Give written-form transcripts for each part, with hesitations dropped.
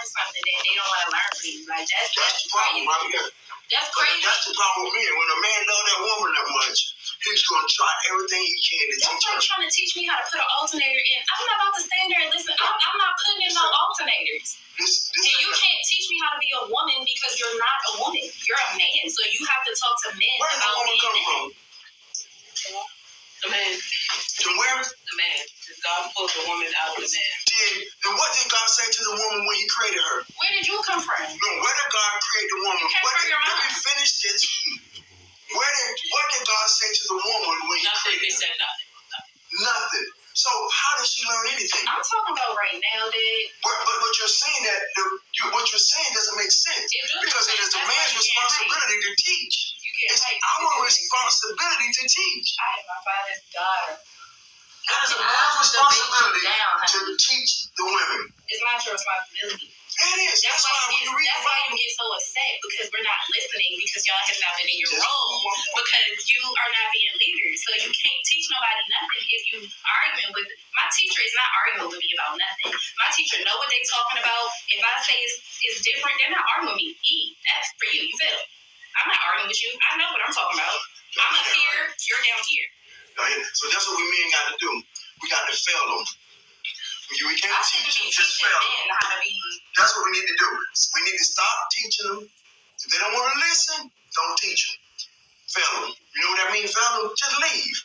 learn something that they don't want to learn from you. Like that's the problem right here. That's crazy. But that's the problem with me. When a man loves that woman that much, he's going to try everything he can to teach her. That's trying to teach me how to put an alternator in. I'm not about to stand there and listen. I'm not putting in no alternators. And you can't teach me how to be a woman because you're not a woman. You're a man. So you have to talk to men about being men. The man. To where? The man. God pulled the woman out of the man. And what did God say to the woman when he created her? Where did you come from? No, where did God create the woman? Let me finish this. What did God say to the woman when he created her? Nothing. They said nothing. Nothing. So how does she learn anything? I'm talking about right now, Dad. But you're saying that what you're saying doesn't make sense. Because it is the man's responsibility to teach. It's our responsibility to teach. I am my father's daughter. It is a man's responsibility to teach the women. It's not your responsibility. It is. That's why you get so upset because we're not listening because y'all have not been in your role because you are not being leaders. So you can't teach nobody nothing if you arguing with. My teacher is not arguing with me about nothing. My teacher know what they talking about. If I say it's different, they're not arguing with me. That's for you. You feel? I'm not arguing with you. I know what I'm talking about. I'm up here. You're down here. So that's what we men got to do. We got to fail them. We can't teach them, just fail them. That's what we need to do. We need to stop teaching them. If they don't want to listen, don't teach them. Fail them. You know what that means, fail them? Just leave.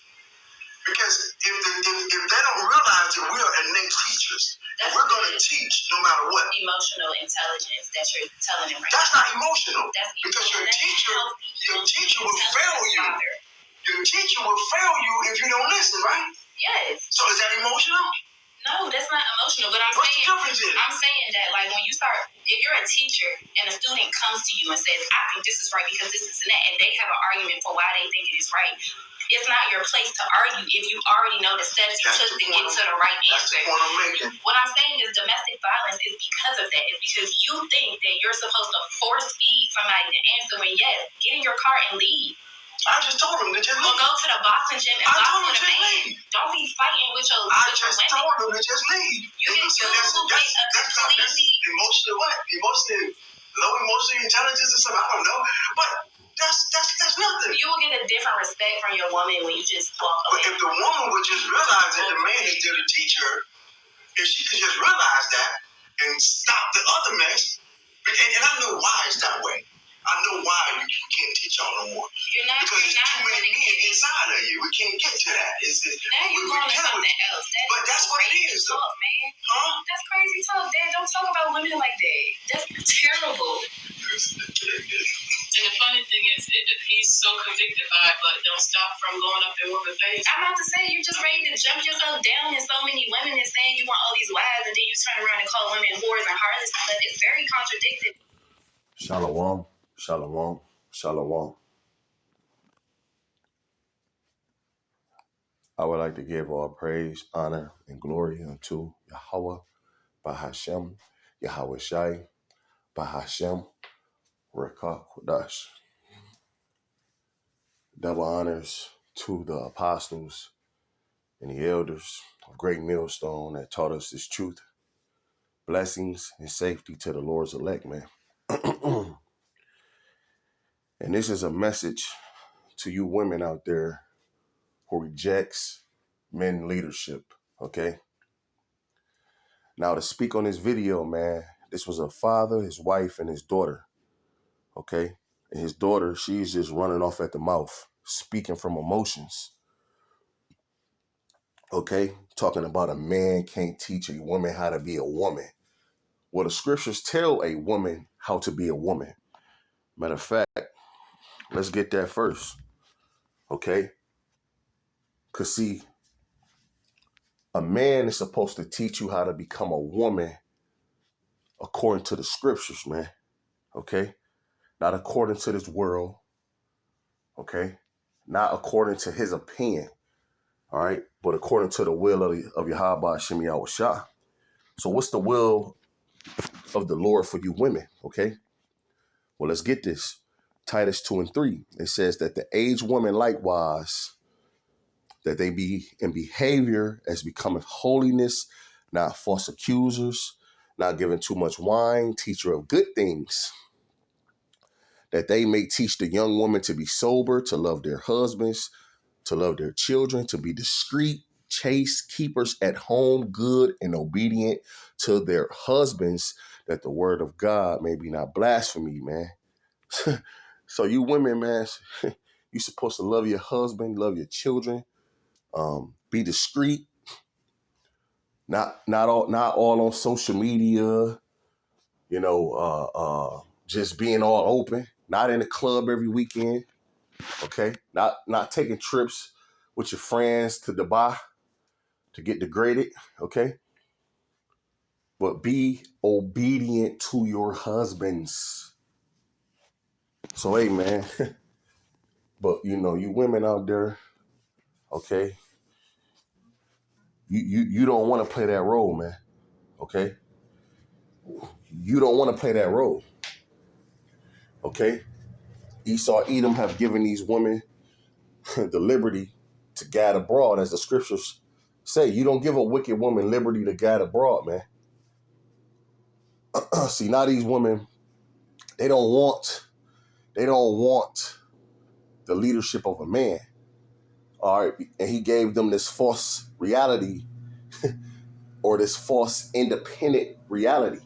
Because if they don't realize that we are innate teachers, we're going to teach no matter what. Emotional intelligence that you're telling them right now. That's not emotional. Because your teacher will fail you. Your teacher will fail you if you don't listen, right? Yes. So is that emotional? No, that's not emotional. But I'm saying that like when you start, if you're a teacher and a student comes to you and says, I think this is right because this is that, and they have an argument for why they think it is right, it's not your place to argue if you already know the steps you took to get to the right answer. What I'm saying is domestic violence is because of that. It's because you think that you're supposed to force feed somebody the answer when yes, get in your car and leave. I just told him to just leave. Well, go to the boxing gym and box with a man. Don't be fighting with your women. I just told him to just leave. That's emotional what? Low emotional intelligence or something. I don't know. But that's nothing. You will get a different respect from your woman when you just walk away. But if the woman would just realize that the man is there to teach her, if she could just realize that and stop the other mess, and I know why it's that way. I know why we can't teach y'all no more. Because there's too many men inside of you. We can't get to that. Now you're going to something else. But that's what it is, though. Man. Huh? That's crazy talk, Dad. Don't talk about women like that. That's terrible. And the funny thing is, he's so convicted by it, but don't stop from going up in women's face. I'm about to say, you're just ready to jump yourself down in so many women and saying you want all these wives, and then you turn around and call women whores and harlots. But it's very contradictory. Shalom. Shalom, shalom. I would like to give all praise, honor, and glory unto Yahweh, Bahashem, Yahweh Shai, Bahashem, Rekah Kodash. Double honors to the apostles and the elders of Great Millstone that taught us this truth. Blessings and safety to the Lord's elect, man. And this is a message to you women out there who rejects men leadership, okay? Now, to speak on this video, man, this was a father, his wife, and his daughter, okay? And his daughter, she's just running off at the mouth, speaking from emotions, okay? Talking about a man can't teach a woman how to be a woman. Well, the scriptures tell a woman how to be a woman. Matter of fact, let's get that first, okay? Because, see, a man is supposed to teach you how to become a woman according to the scriptures, man, okay? Not according to this world, okay? Not according to his opinion, all right? But according to the will of Yahweh Shem Yahweh Shah. So what's the will of the Lord for you women, okay? Well, let's get this. Titus 2:3, it says that the aged woman likewise, that they be in behavior as becoming holiness, not false accusers, not giving too much wine, teacher of good things, that they may teach the young women to be sober, to love their husbands, to love their children, to be discreet, chaste, keepers at home, good and obedient to their husbands, that the word of God may be not blasphemy, man. So you women, man, you're supposed to love your husband, love your children, be discreet, not all on social media, just being all open, not in the club every weekend, okay? Not taking trips with your friends to Dubai to get degraded, okay? But be obedient to your husbands. So, hey, man, but, you women out there, okay, you don't want to play that role, man, okay? You don't want to play that role, okay? Esau, Edom have given these women the liberty to gad abroad, as the scriptures say. You don't give a wicked woman liberty to gad abroad, man. See, now these women, they don't want the leadership of a man. All right. And he gave them this false reality or this false independent reality,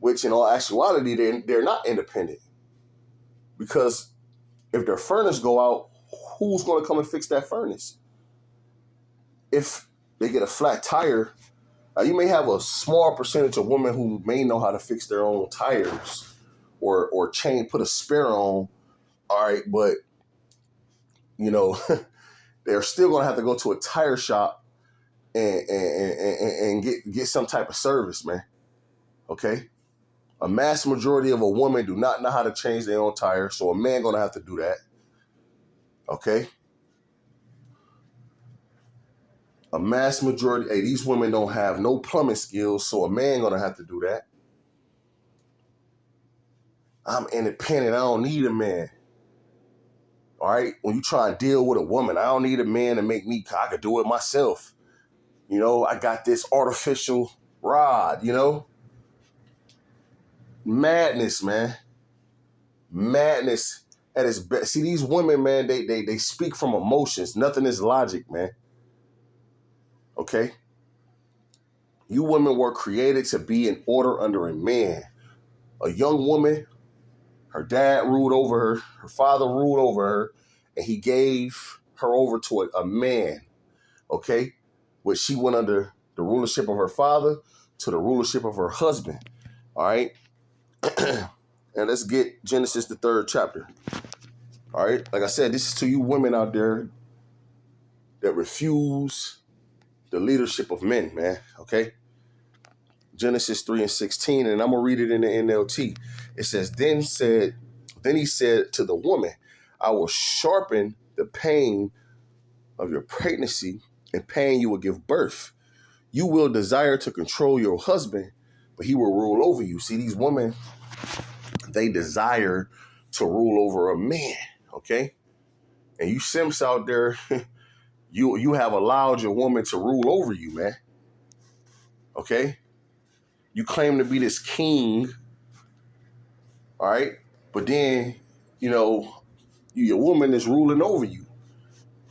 which in all actuality, they're not independent, because if their furnace go out, who's going to come and fix that furnace? If they get a flat tire, you may have a small percentage of women who may know how to fix their own tires or put a spare on. All right. But, they're still going to have to go to a tire shop and get some type of service, man. Okay. A mass majority of a woman do not know how to change their own tire. So a man going to have to do that. Okay. A mass majority. Hey, these women don't have no plumbing skills. So a man going to have to do that. I'm independent. I don't need a man. All right. When you try and deal with a woman, I don't need a man to make me, I could do it myself. I got this artificial rod, Madness, man. Madness at its best. See, these women, man, they speak from emotions. Nothing is logic, man. Okay? You women were created to be in order under a man. A young woman, her dad ruled over her, her father ruled over her, and he gave her over to a man, okay? Which she went under the rulership of her father to the rulership of her husband, all right? And let's get Genesis, the 3rd chapter. All right. Like I said, this is to you women out there that refuse the leadership of men, man. Okay. Genesis 3:16, and I'm going to read it in the NLT. It says, Then he said to the woman, I will sharpen the pain of your pregnancy, and pain you will give birth. You will desire to control your husband, but he will rule over you. See, these women, they desire to rule over a man, okay? And you simps out there, you have allowed your woman to rule over you, man. Okay? You claim to be this king, all right? But then, your woman is ruling over you.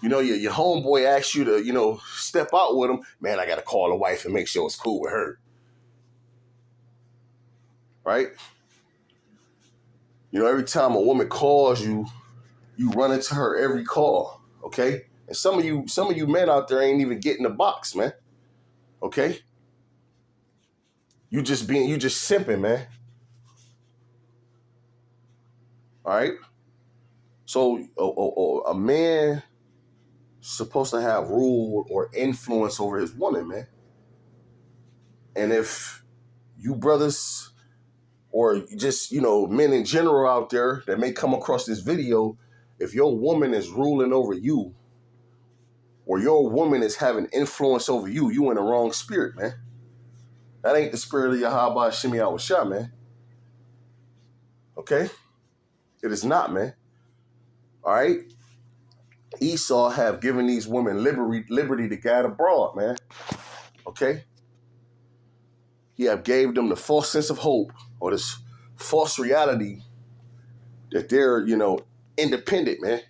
Your homeboy asks you to, step out with him. Man, I got to call the wife and make sure it's cool with her. Right? Every time a woman calls you, you run into her every call, okay? And some of you men out there ain't even getting the box, man. Okay? You just simping, man. All right? So a man supposed to have rule or influence over his woman, man. And if you brothers or just, men in general out there that may come across this video, if your woman is ruling over you or your woman is having influence over you, you in the wrong spirit, man. That ain't the spirit of Yahweh Shemi Awashah, man. Okay? It is not, man. All right? Esau have given these women liberty to guide abroad, man. Okay? He have gave them the false sense of hope or this false reality that they're, independent, man.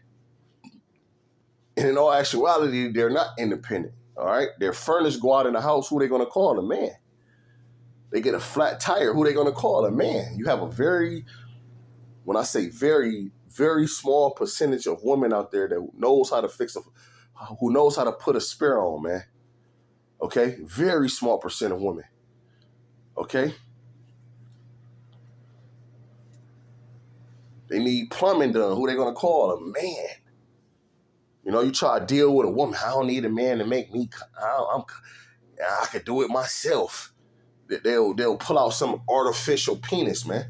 And in all actuality, they're not independent, all right? Their furnace go out in the house, who they going to call? A man. They get a flat tire, who they going to call? A man. You have a when I say very, very small percentage of women out there that knows how to who knows how to put a spare on, man. Okay? Very small percent of women. Okay? They need plumbing done. Who they going to call? A man. You try to deal with a woman. I don't need a man to make me. I could do it myself. They'll pull out some artificial penis, man.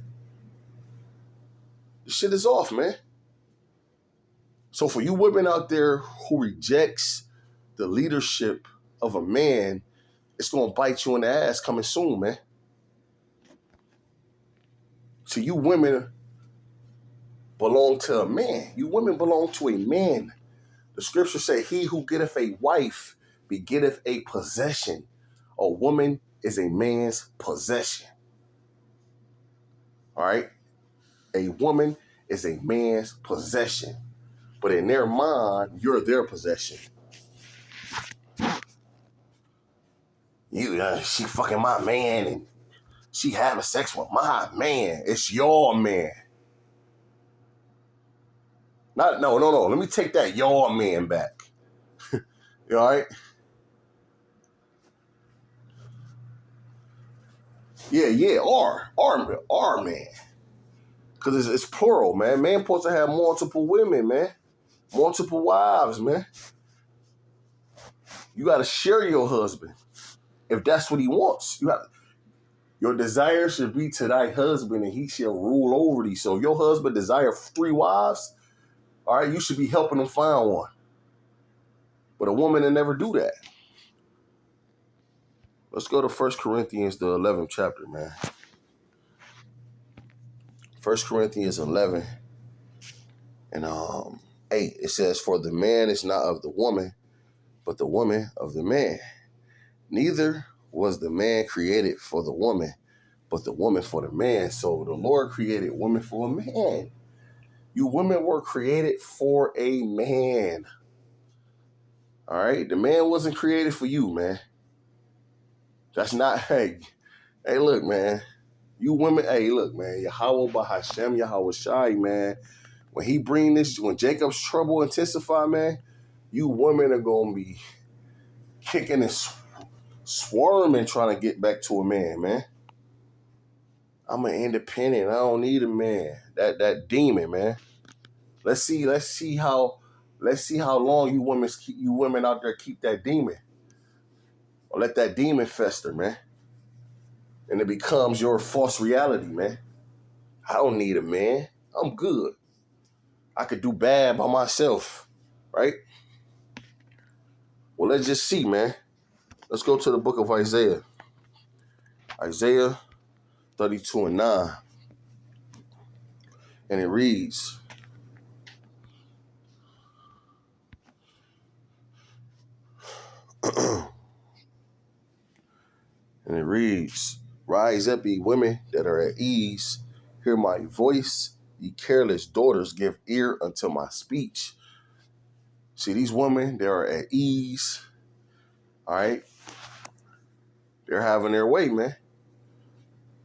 This shit is off, man. So for you women out there who rejects the leadership of a man, it's going to bite you in the ass coming soon, man. So you women belong to a man. You women belong to a man. The scripture say, he who getteth a wife begetteth a possession. A woman is a man's possession. All right? A woman is a man's possession. But in their mind, you're their possession. She fucking my man and she having sex with my man. It's your man. No. Let me take that your man back. You all right? Yeah. Our man. Because it's plural, man. Man supposed to have multiple women, man. Multiple wives, man. You got to share your husband. If that's what he wants. Your desire should be to thy husband and he shall rule over thee. So if your husband desire 3 wives, all right, you should be helping him find one. But a woman will never do that. Let's go to 1 Corinthians, the 11th chapter, man. 1 Corinthians 11 and 8. It says, for the man is not of the woman, but the woman of the man. Neither was the man created for the woman, but the woman for the man. So the Lord created women for a man. You women were created for a man. All right? The man wasn't created for you, man. That's not, hey, look, man. You women, look, man. Yahweh Bahashem, Yahweh Shai, man. When Jacob's trouble intensify, man, you women are going to be kicking and swarming trying to get back to a man. I'm an independent. I don't need a man. That demon, man. Let's see how long you women out there keep that demon. Or let that demon fester, man. And it becomes your false reality, man. I don't need a man. I'm good. I could do bad by myself, right? Well, let's just see, man. Let's go to the book of Isaiah. Isaiah 32 and 9. And it reads, rise up, ye women that are at ease. Hear my voice, ye careless daughters, give ear unto my speech. See, these women, they are at ease. All right? They're having their way, man.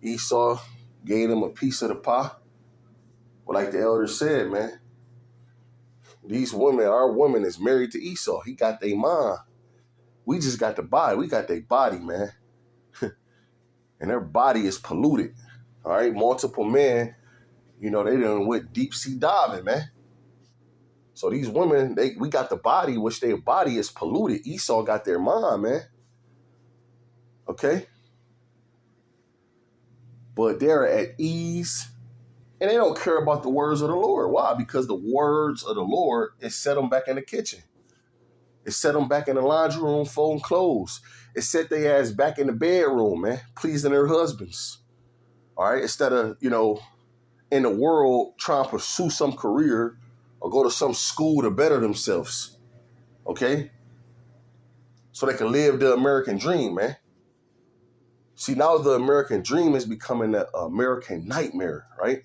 Esau gave them a piece of the pie. But like the elder said, man, our woman is married to Esau. He got their mind. We just got the body. We got their body, man. And their body is polluted. All right? Multiple men, they done went deep sea diving, man. So these women, we got the body, which their body is polluted. Esau got their mind, man. Okay? But they're at ease. And they don't care about the words of the Lord. Why? Because the words of the Lord, it set them back in the kitchen. It set them back in the laundry room folding clothes. It set their ass back in the bedroom, man, pleasing their husbands. All right? Instead of, in the world trying to pursue some career or go to some school to better themselves. Okay? So they can live the American dream, man. See, now the American dream is becoming an American nightmare, right?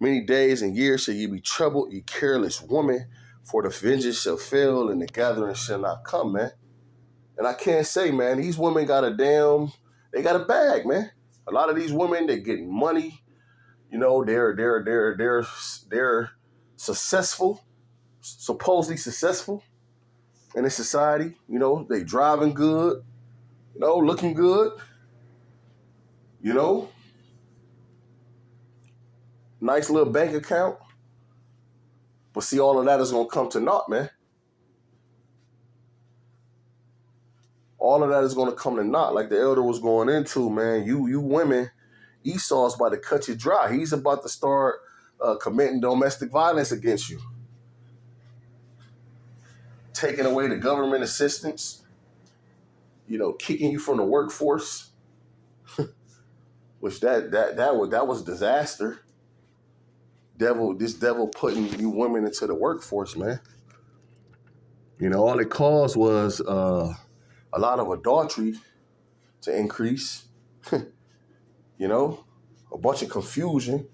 Many days and years shall you be troubled, you careless woman, for the vengeance shall fail and the gathering shall not come, man. And I can't say, man, these women got they got a bag, man. A lot of these women, they're getting money. You know, they're successful, supposedly successful in this society. You know, they driving good, you know, looking good, you know, nice little bank account. But see, all of that is gonna come to naught, man. All of that is gonna come to naught, like the elder was going into, man. You women, Esau's about to cut you dry. He's about to start committing domestic violence against you, taking away the government assistance, you know, kicking you from the workforce, which that was disaster. This devil putting you women into the workforce, man. You know, all it caused was a lot of adultery to increase. You know, a bunch of confusion.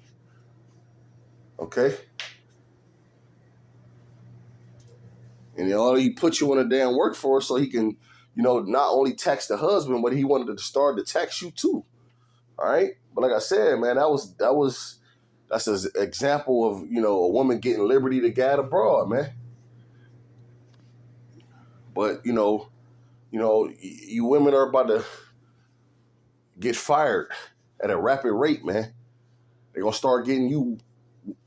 Okay. And all he put you in a damn workforce so he can, you know, not only tax the husband, but he wanted to start to tax you too. All right. But like I said, man, that's an example of, you know, a woman getting liberty to gad abroad, man. But, you know, you women are about to get fired at a rapid rate, man. They're going to start getting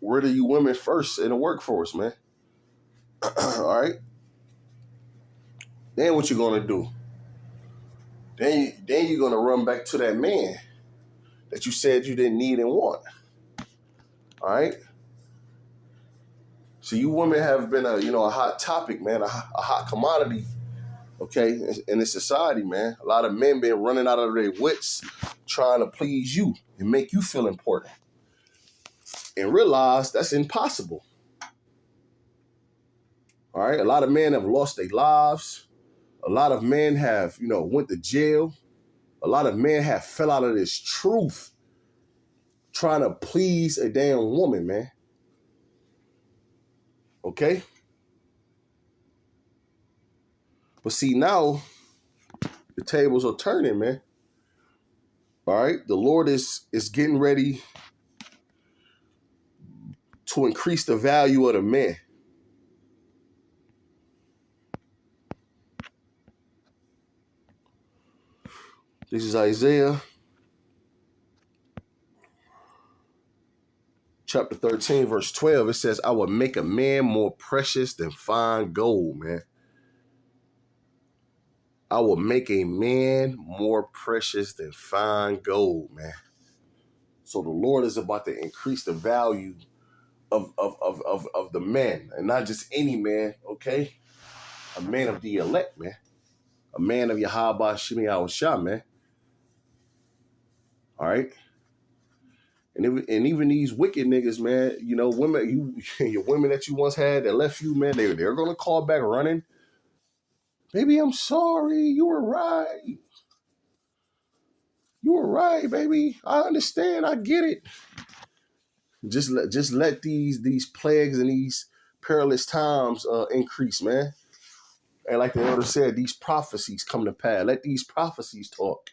rid of you women first in the workforce, man. All right. Then what you going to do? Then you're going to run back to that man that you said you didn't need and want. All right. So you women have been a hot topic, man, a hot commodity, okay, in this society, man. A lot of men been running out of their wits trying to please you and make you feel important. And realize that's impossible. All right. A lot of men have lost their lives. A lot of men have, you know, went to jail. A lot of men have fell out of this truth trying to please a damn woman, man. Okay? But see, now the tables are turning, man. All right? The Lord is getting ready to increase the value of the man. This is Isaiah chapter 13, verse 12. It says, I will make a man more precious than fine gold, man. I will make a man more precious than fine gold, man. So the Lord is about to increase the value of the man, and not just any man, okay? A man of the elect, man. A man of Yahweh Shimi Awashah, man. All right? And even these wicked niggas, man, you know, women, your women that you once had that left you, man, they're gonna call back running. Baby, I'm sorry. You were right. You were right, baby. I understand. I get it. Just let these plagues and these perilous times increase, man. And like the elder said, these prophecies come to pass. Let these prophecies talk.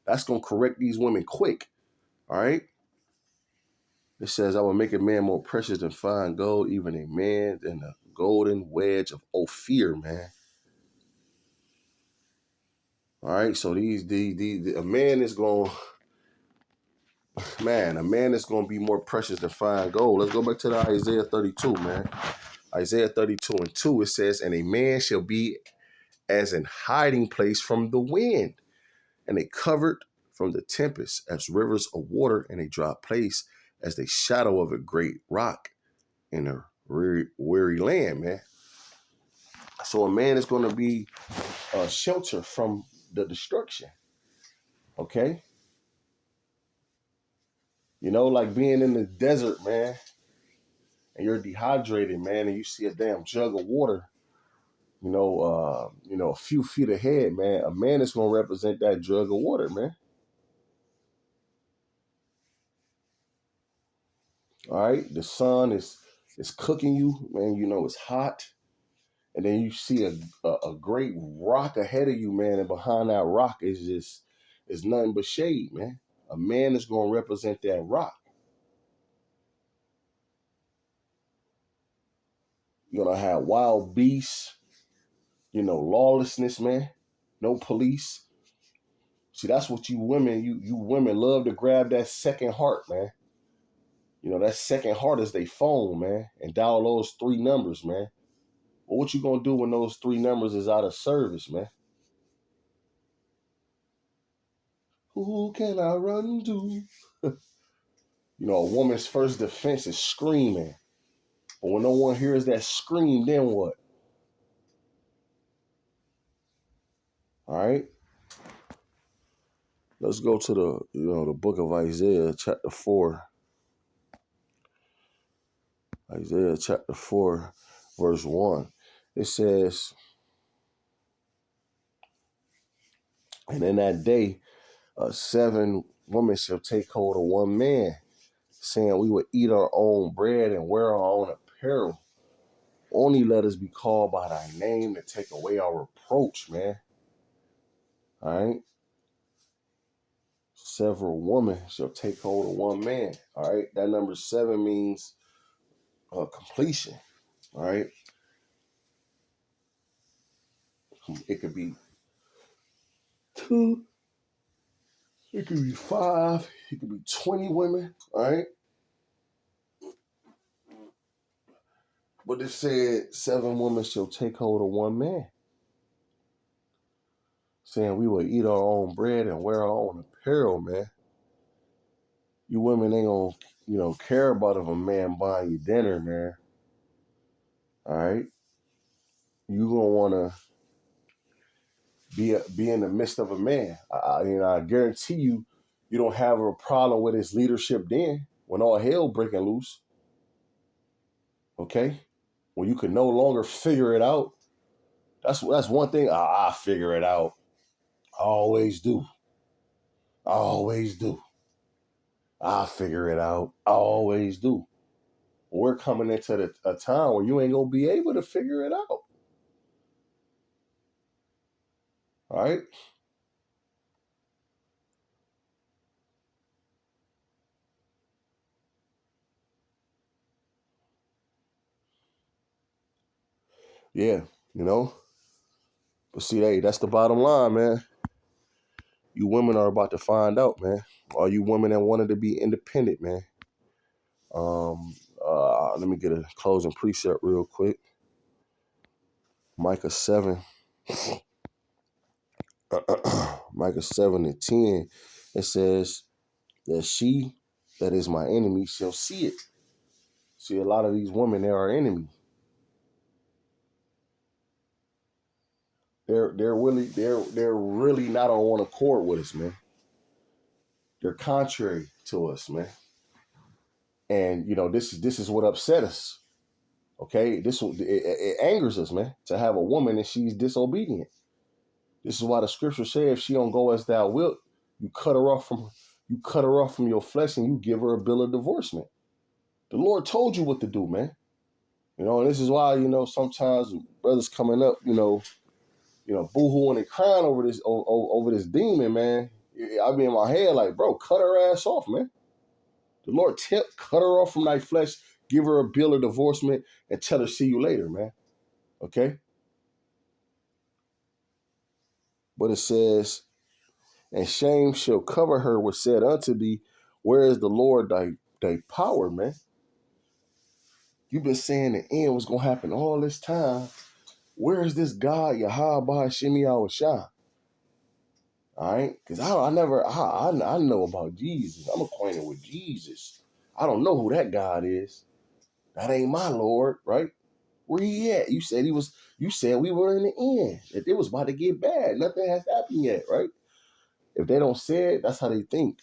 That's gonna correct these women quick. All right. It says, I will make a man more precious than fine gold, even a man than the golden wedge of Ophir, man. All right, so a man is going, man, a man is going to be more precious than fine gold. Let's go back to the Isaiah 32, man. Isaiah 32 and 2, it says, and a man shall be as an hiding place from the wind, and a covered from the tempest, as rivers of water in a dry place, as the shadow of a great rock in a weary land, man. So a man is going to be a shelter from the destruction. Okay? You know, like being in the desert, man, and you're dehydrated, man, and you see a damn jug of water a few feet ahead, man, a man is going to represent that jug of water, man. All right. The sun is cooking you, man. It's hot. And then you see a great rock ahead of you, man. And behind that rock is nothing but shade, man. A man is going to represent that rock. You're going to have wild beasts, lawlessness, man. No police. See, that's what you women love to grab that second heart, man. That second heart is they phone, man, and dial those 3 numbers, man. But what you gonna do when those 3 numbers is out of service, man? Who can I run to? A woman's first defense is screaming. But when no one hears that scream, then what? All right. Let's go to the book of Isaiah, chapter 4. Isaiah chapter 4, verse 1. It says, and in that day, 7 women shall take hold of one man, saying, we will eat our own bread and wear our own apparel. Only let us be called by thy name to take away our reproach, man. All right. Several women shall take hold of one man. All right. That number 7 means completion. All right. It could be 2. It could be 5. It could be 20 women. All right. But it said 7 women shall take hold of one man, saying we will eat our own bread and wear our own apparel, man. You women ain't gonna, care about if a man buying you dinner, man. All right. You gonna wanna be in the midst of a man. I guarantee you, you don't have a problem with his leadership then when all hell breaking loose. Okay, when you can no longer figure it out. That's one thing. I figure it out. I always do. I always do. I figure it out. I always do. We're coming into a time where you ain't gonna be able to figure it out. All right. Yeah, But see, hey, that's the bottom line, man. You women are about to find out, man. All you women that wanted to be independent, man. Let me get a closing precept real quick. Micah 7. Micah 7:10. It says that she that is my enemy shall see it. See, a lot of these women, they're our enemy. They're really not on one accord with us, man. They're contrary to us, man. And this is what upset us. Okay, it angers us, man, to have a woman and she's disobedient. This is why the scripture says, if she don't go as thou wilt, you cut her off from your flesh and you give her a bill of divorcement. The Lord told you what to do, man. And this is why sometimes brothers coming up, boo-hooing and crying over this demon, man. I be in my head like, bro, cut her ass off, man. The Lord cut her off from thy flesh, give her a bill of divorcement, and tell her see you later, man. Okay? But it says, and shame shall cover her which said unto thee, where is the Lord thy power, man? You've been saying the end was going to happen all this time. Where is this God, Yahweh Shemi Awashah? All right? Because I know about Jesus. I'm acquainted with Jesus. I don't know who that God is. That ain't my Lord, right? Where he at? You said we were in the end. That it was about to get bad. Nothing has happened yet, right? If they don't say it, that's how they think.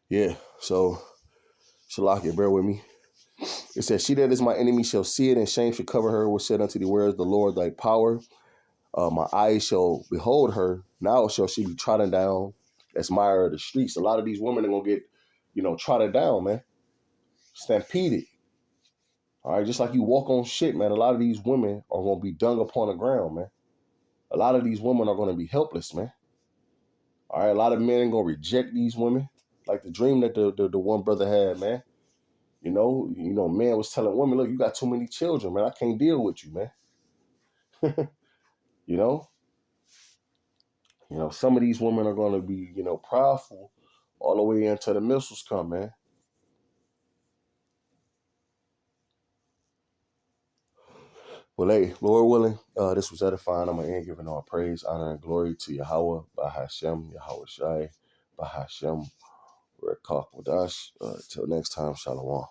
Yeah, so Shalakia, bear with me. It says, she that is my enemy shall see it, and shame shall cover her, which said unto thee, where is the Lord thy power? My eyes shall behold her. Now shall she be trodden down as mire of the streets. A lot of these women are going to get, trodden down, man. Stampeded. All right, just like you walk on shit, man. A lot of these women are going to be dung upon the ground, man. A lot of these women are going to be helpless, man. All right, a lot of men are going to reject these women. Like the dream that the one brother had, man. Man was telling women, look, you got too many children, man. I can't deal with you, man. you know? Some of these women are going to be, proudful all the way until the missiles come, man. Well, hey, Lord willing, this was edifying. I'm going to end giving all praise, honor, and glory to Yahweh, Bahashem, Yahweh Shai, Bahashem, Rekak Wadash. Till next time, Shalom.